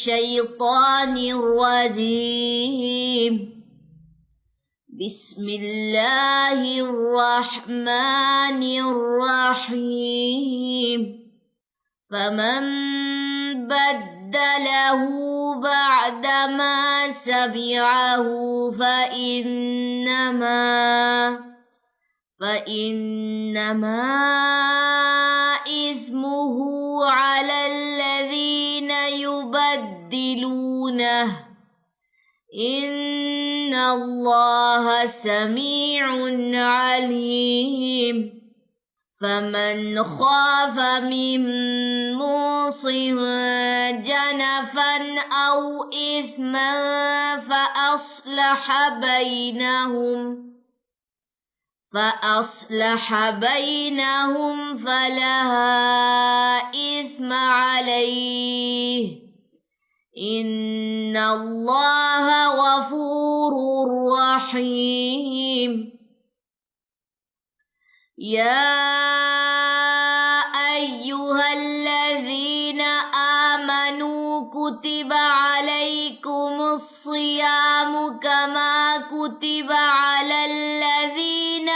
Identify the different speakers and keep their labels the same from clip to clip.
Speaker 1: الشيطان الرجيم. بسم الله الرحمن الرحيم. فمن بدله بعدما سمعه فإنما إثمه على الذين يبدلونه، إن الله سميع عليم. فمن خاف من موص جنفا أو إثما فأصلح بينهم فلا إثم عليه، إن الله غفور رحيم. يا أيها الذين آمنوا كتب عليكم الصيام كما كتب على الذين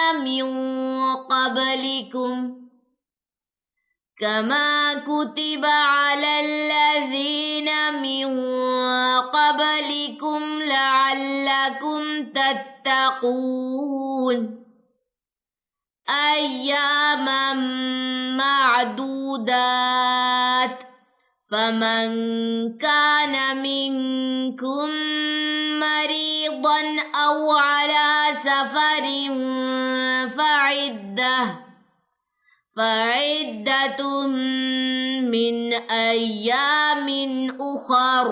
Speaker 1: من قبلكم لعلكم تتقون. أياما معدودات، فمن كان منكم مريضا أو على سفر فعدة من أيام أخر.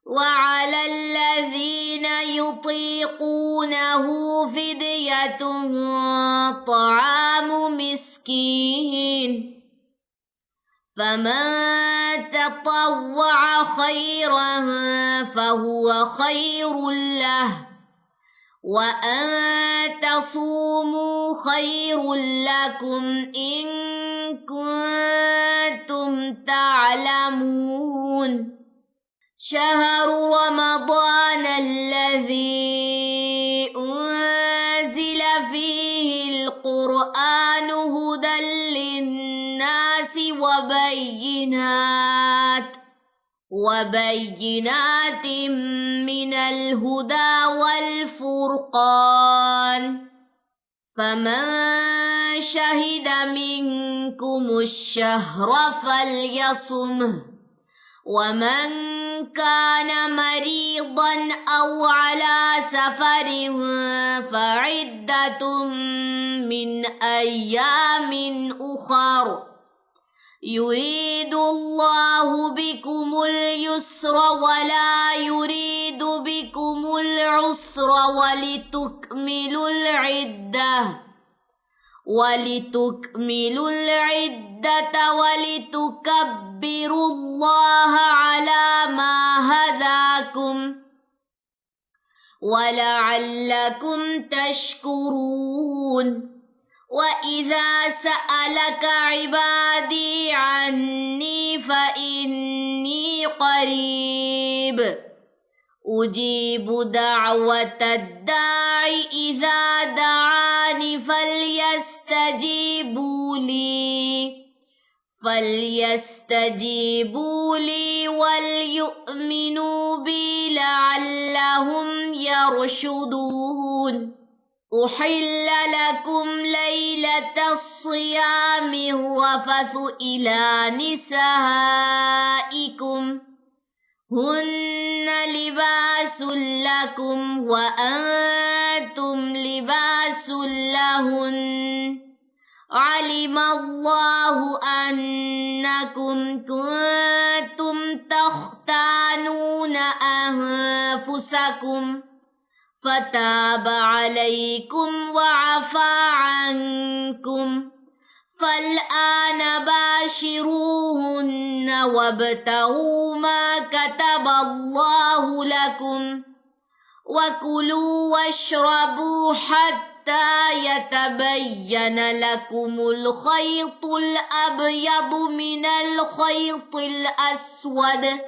Speaker 1: وعلى الذين يطيقونه فدية طعام مسكين، فمن تطوع خيرا فهو خير له، وأن تصوموا خير لكم إن كنتم تعلمون. شهر رمضان الذي أنزل فيه القرآن هدى للناس وبينات من الهدى والفرقان، فمن شهد منكم الشهر فليصمه، ومن كان مريضا أو على سفر فعدة من أيام أخر. يريد الله بكم اليسر ولا يريد بكم العسر ولتكملوا العدة ولتكبروا الله على ما هداكم ولعلكم تشكرون. وإذا سألك عبادي عني فإني قريب أجيب دعوة الداع إذا دعاني فليستجيبوا لي وليؤمنوا بي لعلهم يرشدون. أحل لكم ليلة الصيام الرفث إلى نسائكم هن لباس لكم وأنتم لباس لهن، علم الله أنكم كنتم تختانون أنفسكم فتاب عليكم وعفى عنكم، فالآن باشروهن وابتغوا ما كتب الله لكم وكلوا واشربوا حتى يتبين لكم الخيط الأبيض من الخيط الأسود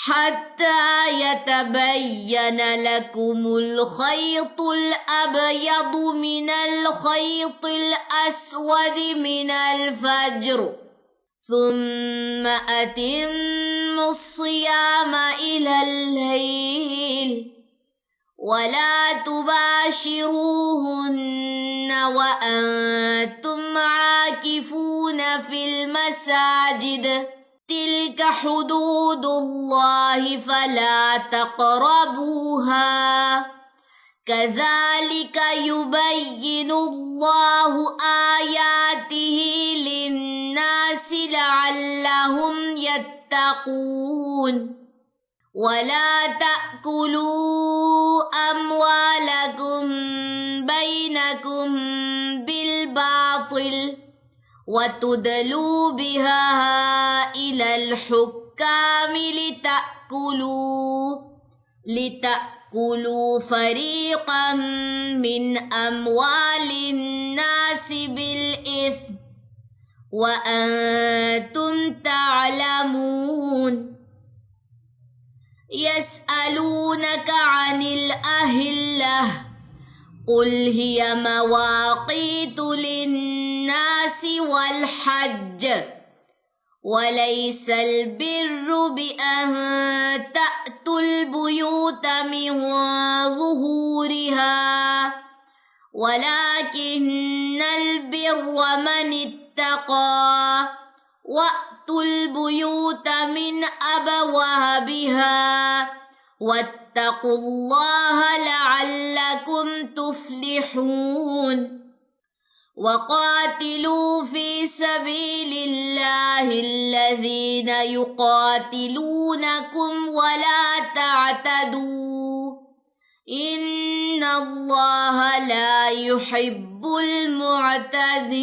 Speaker 1: حتى يتبين لكم الخيط الأبيض من الخيط الأسود من الفجر ثم أتموا الصيام إلى الليل ولا تباشروهن وأنتم عاكفون في المساجد تلك حدود الله فلا تقربوها كذلك يبين الله آياته للناس لعلهم يتقون ولا تأكلوا أموالكم بينكم بالباطل وتدلوا بها إلى الحكام لتأكلوا فريقا من أموال الناس بالإثم وأنتم تعلمون يسألونك عن الأهلة قل هي مواقيت للناس والحج وليس البر بأن تأتوا البيوت من ظهورها ولكن البر من اتقى وأتوا البيوت من أبوابها واتقوا الله لعلكم تفلحون وقاتلوا في سبيل الله الذين يقاتلونكم ولا تعتدوا إن الله لا يحب المعتدين।